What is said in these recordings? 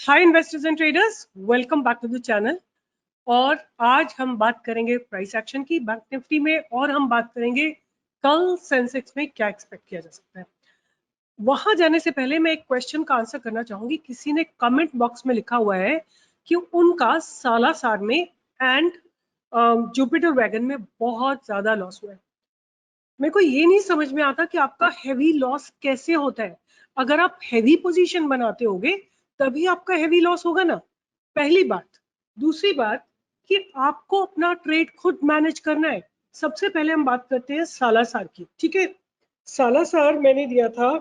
Hi investors and traders, welcome back to the channel. और आज हम बात करेंगे प्राइस एक्शन की बैंक निफ्टी में, और हम बात करेंगे कल सेंसेक्स में क्या एक्सपेक्ट किया जा सकता है। वहां जाने से पहले मैं एक क्वेश्चन का आंसर करना चाहूंगी। किसी ने कमेंट बॉक्स में लिखा हुआ है कि उनका सालासार में एंड जुपिटर वैगन में बहुत ज्यादा लॉस हुआ है। मेरे को ये नहीं समझ में आता कि आपका हैवी लॉस कैसे होता है। अगर आप हैवी पोजीशन बनाते होगे तभी आपका हैवी लॉस होगा ना, पहली बात। दूसरी बात कि आपको अपना ट्रेड खुद मैनेज करना है। सबसे पहले हम बात करते हैं सालासार की, ठीक है। सालासार मैंने दिया था,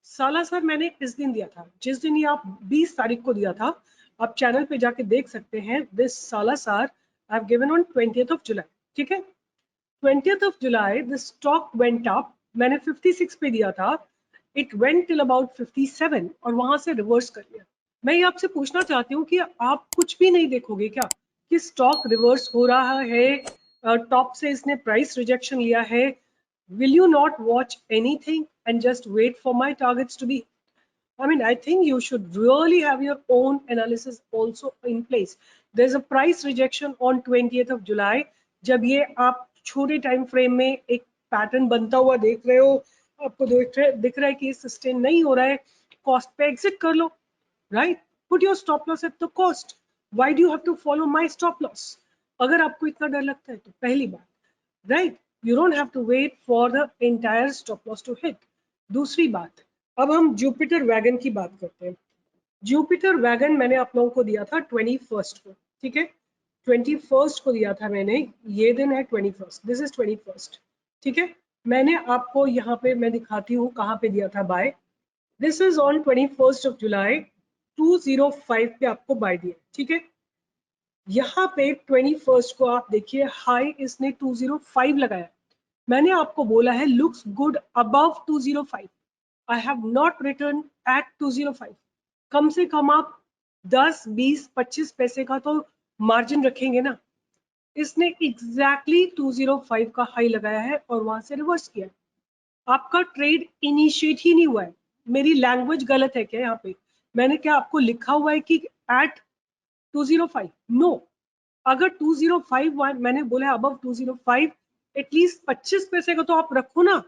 सालासार मैंने इस दिन दिया था, जिस दिन ये आप 20 तारीख को दिया था। आप चैनल पे जाके देख सकते हैं। This Salasar I have given on 20th of July, ठीक है। 20th of July, the stock went up. मैंने 56 पे दिया था, it went till about 57 और वहां से रिवर्स कर लिया। मैं ये आपसे पूछना चाहती हूँ कि आप कुछ भी नहीं देखोगे क्या कि स्टॉक रिवर्स हो रहा है, टॉप से इसने प्राइस रिजेक्शन लिया है? Will you not watch anything and just wait for my targets to be? I mean, I think you should really have your own analysis also in place. There's a price rejection on 20th of July. जब ये आप छोटे time frame में एक pattern बनता हुआ देख रहे हो, आपको दिख रहा है कि ये सस्टेन नहीं हो रहा है, कॉस्ट पे एग्जिट कर लो, right? Put your stop loss at the cost. Why do you have to follow my stop loss? अगर आपको इतना डर लगता है तो पहली बात, right, you don't have to wait for the entire stop loss to hit. दूसरी बात, अब हम जुपिटर वैगन की बात करते हैं। जुपिटर वैगन मैंने आप लोगों को दिया था 21st को, ठीक है। 21st को दिया था मैंने, ये दिन है 21st, दिस इज 21st, ठीक है। मैंने आपको यहाँ पे मैं दिखाती हूँ कहाँ पे दिया था buy. This is on 21st ऑफ जुलाई, 205 पे आपको बाय दिया, ठीक है। यहाँ पे 21st को आप देखिए, हाई इसने 205 लगाया। मैंने आपको बोला है looks good above 205। I have not written at 205। कम से कम आप 10, 20, 25 पैसे का तो मार्जिन रखेंगे ना। इसने एग्जैक्टली 205 का हाई लगाया है और वहां से रिवर्स किया। आपका ट्रेड इनिशिएट ही नहीं हुआ है। मेरी लैंग्वेज गलत है क्या यहाँ पे? मैंने क्या आपको लिखा हुआ है कि एट 205? नो। अगर 205 मैंने बोला अबव 205, एटलीस्ट 25 पैसे का तो आप रखो ना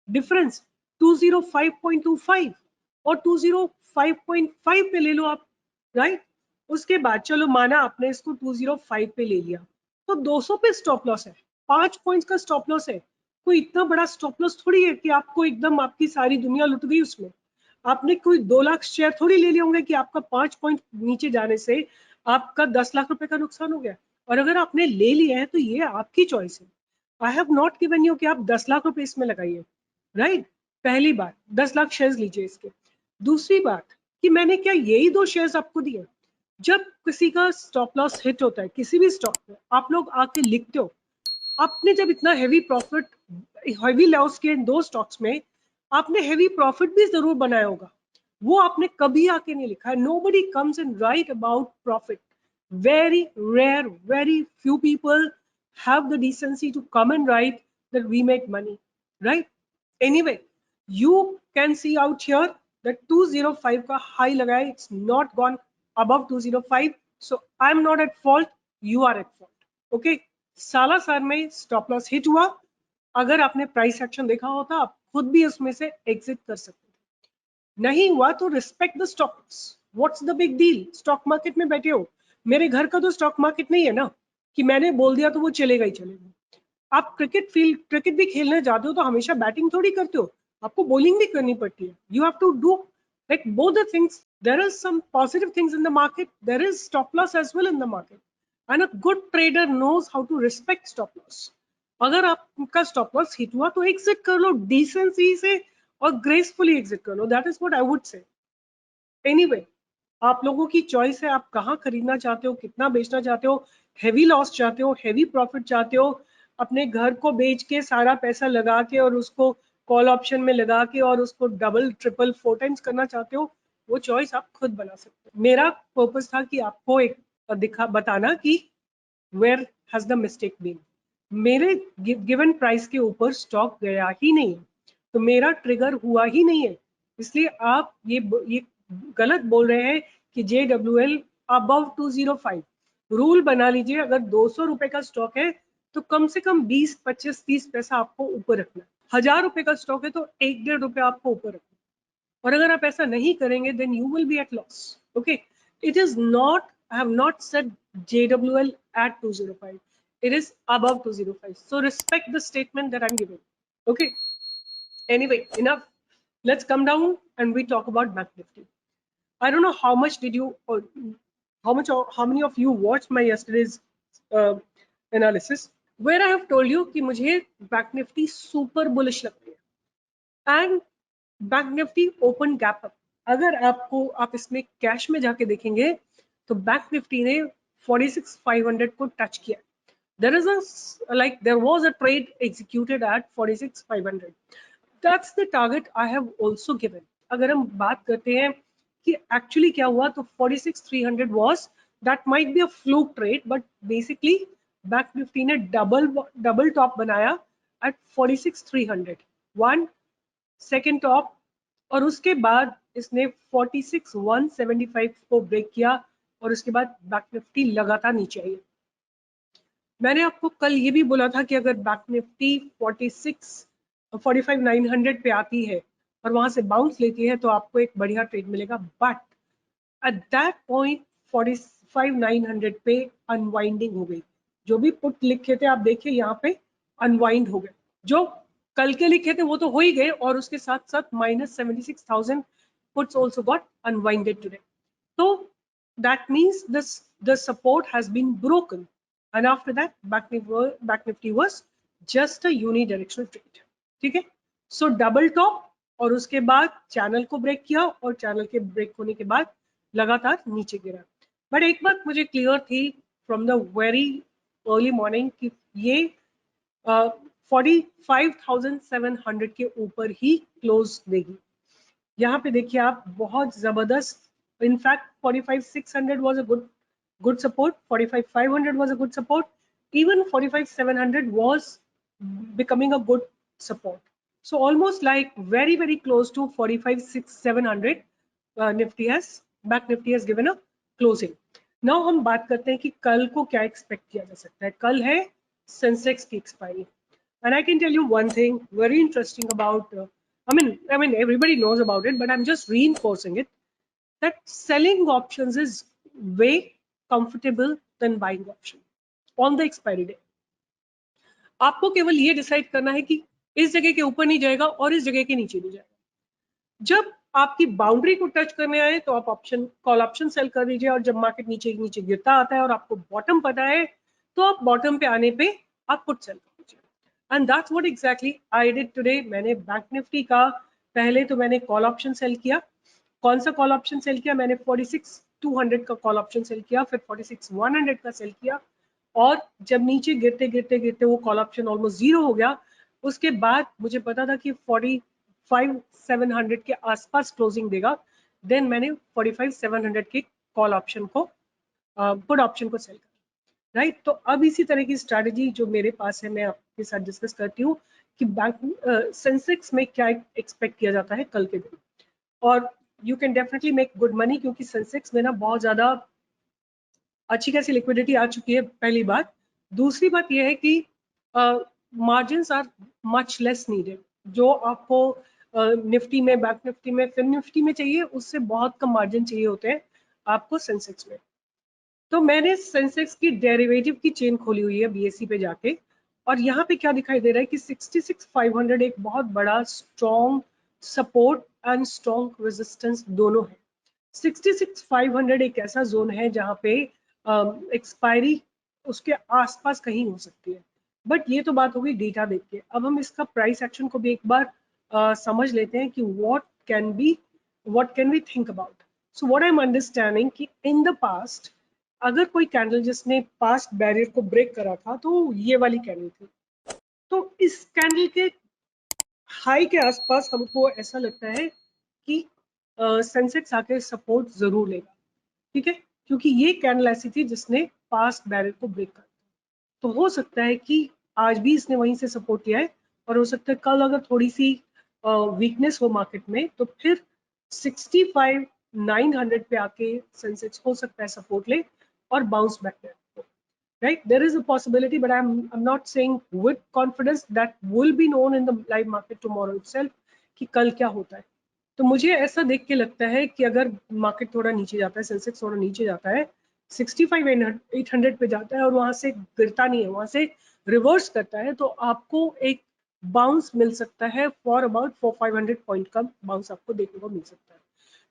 डिफरेंस। 205.25 और 205.5 पे ले लो आप, राइट। उसके बाद चलो माना आपने इसको 205 पे ले लिया, तो 200 पे स्टॉप लॉस है, 5 पॉइंट्स का स्टॉप लॉस है। कोई इतना बड़ा स्टॉप लॉस थोड़ी है कि आपको एकदम आपकी सारी दुनिया लुट गई उसमें। आपने कोई 2 लाख शेयर थोड़ी ले लिए होंगे कि आपका 5 पॉइंट नीचे जाने से आपका 10 लाख रुपए का नुकसान हो गया। और अगर आपने ले लिया है तो ये आपकी चॉइस है। आई हैव नॉट गिवन यू कि आप 10 लाख रुपए इसमें लगाइए, राइट। पहली बात, 10 लाख शेयर्स लीजिए इसके। दूसरी बात कि मैंने क्या यही 2 शेयर्स आपको दिए? जब किसी का स्टॉप लॉस हिट होता है किसी भी स्टॉक में, आप लोग आके लिखते हो। आपने जब इतना हैवी प्रॉफिट, हैवी लॉस किए इन 2 स्टॉक्स में, आपने हैवी प्रॉफिट भी जरूर बनाया होगा। वो आपने कभी आके नहीं लिखा है। Nobody comes and write about profit. Very rare, very few people have the decency to come and write that we make money, right? Anyway, you can see out here that 205 का high लगा है, it's not gone above 205, so I'm not at fault, you are at fault, okay? Salasar में stop loss hit हुआ। अगर आपने price action देखा होता आप खुद भी उसमें से एग्जिट कर सकते थे। नहीं हुआ तो respect the stock loss. What's the big deal? Stock market में बैठे हो, मेरे घर का तो स्टॉक मार्केट नहीं है ना कि मैंने बोल दिया तो वो चलेगा ही चलेगा। आप क्रिकेट भी खेलने जाते हो तो हमेशा बैटिंग थोड़ी करते हो, आपको बॉलिंग भी करनी पड़ती है। You have to do like both the things. There are some positive things in the market, there is stop loss as well in the market, and a good trader knows how to respect stop loss. अगर आपका stop loss hit हुआ तो exit कर लो decency से और gracefully exit कर लो। That is what I would say. Anyway, आप लोगों की चॉइस है, आप कहाँ खरीदना चाहते हो, कितना बेचना चाहते हो, हैवी लॉस चाहते हो, हैवी प्रॉफिट चाहते हो, अपने घर को बेच के सारा पैसा लगा के और उसको कॉल ऑप्शन में लगा के और उसको डबल ट्रिपल 4 टाइम्स करना चाहते हो, वो चॉइस आप खुद बना सकते हो। मेरा पर्पस था कि आपको एक बताना कि where has the mistake been. मेरे गिवन प्राइस के ऊपर स्टॉक गया ही नहीं है, तो मेरा ट्रिगर हुआ ही नहीं है। इसलिए आप ये गलत बोल रहे हैं कि JWL अबव 205 रूल बना लीजिए। अगर 200 रुपए का स्टॉक है तो कम से कम 20, 25, 30 पैसा आपको ऊपर रखना है। 1000 रुपए का स्टॉक है तो 1-1.5 रुपए आपको ऊपर रखना है। और अगर आप ऐसा नहीं करेंगे then you will be at loss. Okay, it is not, I have not said JWL at 205, it is above 205, so respect the statement that I'm giving. Okay, anyway, enough, let's come down and we talk about Bank Nifty. I don't know how much did you, or how many of you watched my yesterday's uh, analysis where I have told you कि मुझे Bank Nifty super bullish लगती है and bank Nifty open gap up. अगर आप इसमें cash में जाके देखेंगे तो बैंक निफ्टी ने 46,500 को टच किया। there was a trade executed at 46,500. That's the target I have also given. अगर हम बात करते हैं कि एक्चुअली क्या हुआ तो 46,300 was that might be a fluke trade, but basically bank Nifty ने डबल टॉप बनाया at 46,300, वन सेकेंड टॉप, और उसके बाद इसने 46,175 को ब्रेक किया और उसके बाद बैंक निफ्टी लगातार नीचे आई। मैंने आपको कल ये भी बोला था कि अगर बैंक निफ्टी 45,900 पे आती है और वहां से बाउंस लेती है तो आपको एक बढ़िया ट्रेड मिलेगा, बट एट दैट पॉइंट 45,900 पे अनवाइंडिंग हो गई। जो भी पुट लिखे थे आप देखिए यहाँ पे अनवाइंड हो गए, जो कल के लिखे थे वो तो हो ही गए, और उसके साथ साथ -76,000 puts also got unwinded today. So that means the support has been broken, and after that Bank Nifty was just a unidirectional trade. ठीक है, सो डबल टॉप और उसके बाद चैनल को ब्रेक किया और चैनल के ब्रेक होने के बाद लगातार नीचे गिरा। बट एक बात मुझे क्लियर थी from the very early morning कि ये 45,700 के ऊपर ही क्लोज देगी। यहाँ पे देखिए आप, बहुत जबरदस्त, in fact 45,600 was a good support, 45,500 was a good support, even 45,700 was becoming a good support. So almost like very close to 45,600 Bank Nifty has given a closing. Now हम बात करते हैं कि कल को क्या एक्सपेक्ट किया जा सकता है। कल है सेंसेक्स की expiry, and I can tell you one thing very interesting about I mean everybody knows about it, but I'm just reinforcing it, that selling options is way comfortable than buying option on the expiry day. आपको केवल ये decide करना है कि इस जगह के ऊपर नहीं जाएगा और इस जगह के नीचे नहीं जाएगा। जब आपकी बाउंड्री को टच करने आए तो आप कॉल ऑप्शन सेल कर दीजिए, और जब मार्केट नीचे गिरता आता है और आपको बॉटम पता है तो आप बॉटम पे आने पे आप पुट सेल कर दीजिए। And that's what exactly I did today. मैंने बैंक निफ्टी का पहले तो मैंने कॉल ऑप्शन सेल किया। कौन सा कॉल ऑप्शन सेल किया? मैंने 46,200 का कॉल ऑप्शन सेल किया, फिर 46,100 का सेल किया, और जब नीचे गिरते वो कॉल ऑप्शन ऑलमोस्ट जीरो हो गया, उसके बाद मुझे पता था कि 45,700 के आसपास क्लोजिंग देगा, देन मैंने 45,700 के कॉल ऑप्शन को पुट ऑप्शन को सेल किया, राइट। तो अब इसी तरह की स्ट्रैटेजी जो मेरे पास है मैं आपके साथ डिस्कस करती हूँ कि बैंक सेंसेक्स में क्या एक्सपेक्ट किया जाता है कल के दिन, और you can definitely make good money, क्योंकि सेंसेक्स में ना बहुत ज्यादा अच्छी खासी लिक्विडिटी आ चुकी है, पहली बात। दूसरी बात यह है कि margins are much less needed. जो आपको निफ्टी में, बैंक निफ्टी में, फिन निफ्टी में चाहिए, उससे बहुत कम मार्जिन चाहिए होते हैं आपको सेंसेक्स में। तो मैंने सेंसेक्स की डेरिवेटिव की चेन खोली हुई है BSE पे जाके, और यहाँ पे क्या दिखाई दे रहा है कि 66,500 एक बहुत बड़ा strong support and strong resistance दोनों है। 66,500 एक ऐसा जोन है जहाँ पे एक्सपायरी उसके आसपास कहीं हो सकती है, बट ये तो बात होगी डेटा देख के। अब हम इसका प्राइस एक्शन को भी एक बार समझ लेते हैं कि what can we think about. So what I am understanding कि इन द पास्ट अगर कोई कैंडल जिसने पास्ट बैरियर को ब्रेक करा था तो ये वाली कैंडल थी, तो इस कैंडल के हाई के आसपास हमको ऐसा लगता है कि सेंसेक्स आके सपोर्ट जरूर लेगा, ठीक है, क्योंकि ये कैंडल ऐसी थी जिसने पास्ट बैरियर को ब्रेक कर दिया। तो हो सकता है कि आज भी इसने वहीं से सपोर्ट किया है, और हो सकता है कल अगर थोड़ी सी वीकनेस हो मार्केट में तो फिर 65 900 पे आके सेंसेक्स हो सकता है सपोर्ट ले और बाउंस बैक करे, right? There is a possibility, but I'm not saying with confidence. That will be known in the live market tomorrow itself कि कल क्या होता है. तो मुझे ऐसा देख के लगता है कि अगर मार्केट थोड़ा नीचे जाता है, सेंसेक्स थोड़ा नीचे जाता है, 65,800 पे जाता है और वहां से गिरता नहीं है, वहां से रिवर्स करता है, तो आपको एक बाउंस मिल सकता है फॉर अबाउट 400-500 पॉइंट का बाउंस आपको देखने को मिल सकता है.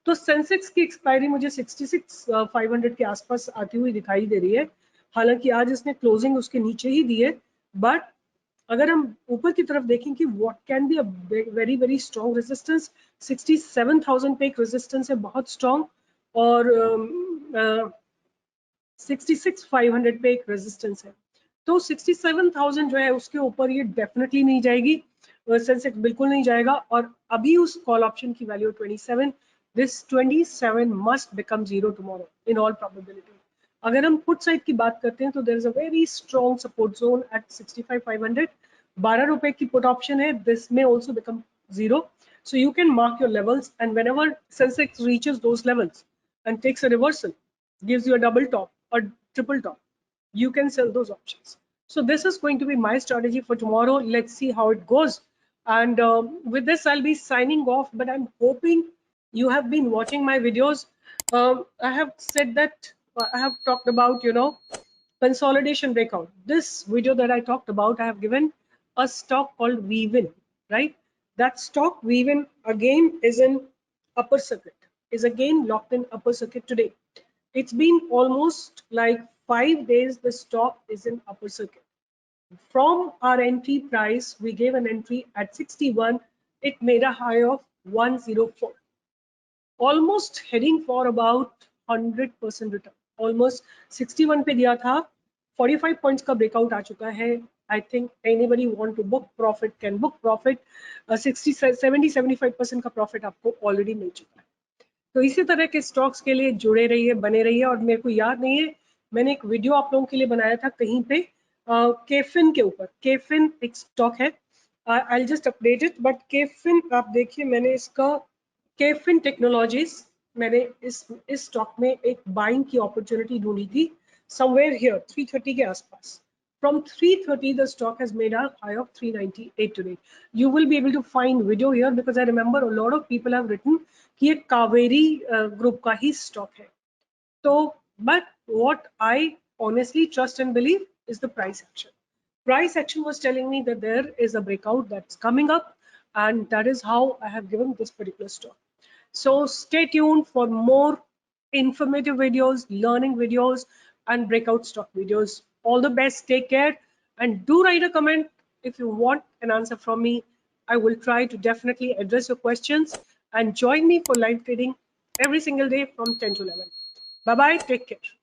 तो सेंसेक्स की एक्सपायरी मुझे 66,500 के आसपास आती हुई दिखाई दे रही है. हालांकि आज इसने क्लोजिंग उसके नीचे ही दी है, बट अगर हम ऊपर की तरफ देखें कि what can be a very very strong resistance, 67,000 पे एक रेजिस्टेंस है बहुत स्ट्रॉन्ग, और 66,500 पे एक रेजिस्टेंस है. तो 67,000 जो है उसके ऊपर ये डेफिनेटली नहीं जाएगी, सेंसेक्स बिल्कुल नहीं जाएगा. और अभी उस कॉल ऑप्शन की value 27, this 27 must become zero tomorrow in all probability. अगर हम पुट साइड की बात करते हैं तो there is a very strong support zone at 65,500. 12 रुपए की पुट ऑप्शन है, this may also become zero. So you can mark your levels, and whenever Sensex reaches those levels and takes a reversal, gives you a double top or triple top, you can sell those options. So this is going to be my strategy for tomorrow. Let's see how it goes. And with this, I'll be signing off, but I'm hoping you have been watching my videos. I have said that I have talked about, consolidation breakout. This video that I talked about, I have given a stock called Weavin, right? That stock Weavin again is in upper circuit, is again locked in upper circuit today. It's been almost like 5 days the stock is in upper circuit. From our entry price, we gave an entry at 61. It made a high of 104. Almost heading for about 100% return. Almost 61 पे दिया था, 45 points का breakout आ चुका है. I think anybody want to book profit can book profit. 70-75% का profit आपको already मिल चुका है. तो इसी तरह के स्टॉक्स के लिए जुड़े रहिए, बने रहिए. और मेरे को याद नहीं है, मैंने एक वीडियो आप लोगों के लिए बनाया था कहीं पे केफिन के ऊपर. केफिन एक स्टॉक है, I will just update it. But KFin आप देखिए, मैंने इसका केफिन टेक्नोलॉजीज, मैंने इस स्टॉक में एक बाइंग की अपॉर्चुनिटी ढूंढी थी समवेयर हियर 330 के आसपास. From 330, the stock has made a high of 398 today. You will be able to find video here because I remember a lot of people have written कि ये Kaveri group का ही stock है. तो but what I honestly trust and believe is the price action. Price action was telling me that there is a breakout that's coming up, and that is how I have given this particular stock. So stay tuned for more informative videos, learning videos, and breakout stock videos. All the best, take care, and do write a comment if you want an answer from me. I will try to definitely address your questions, and join me for live trading every single day from 10 to 11. Bye bye, take care.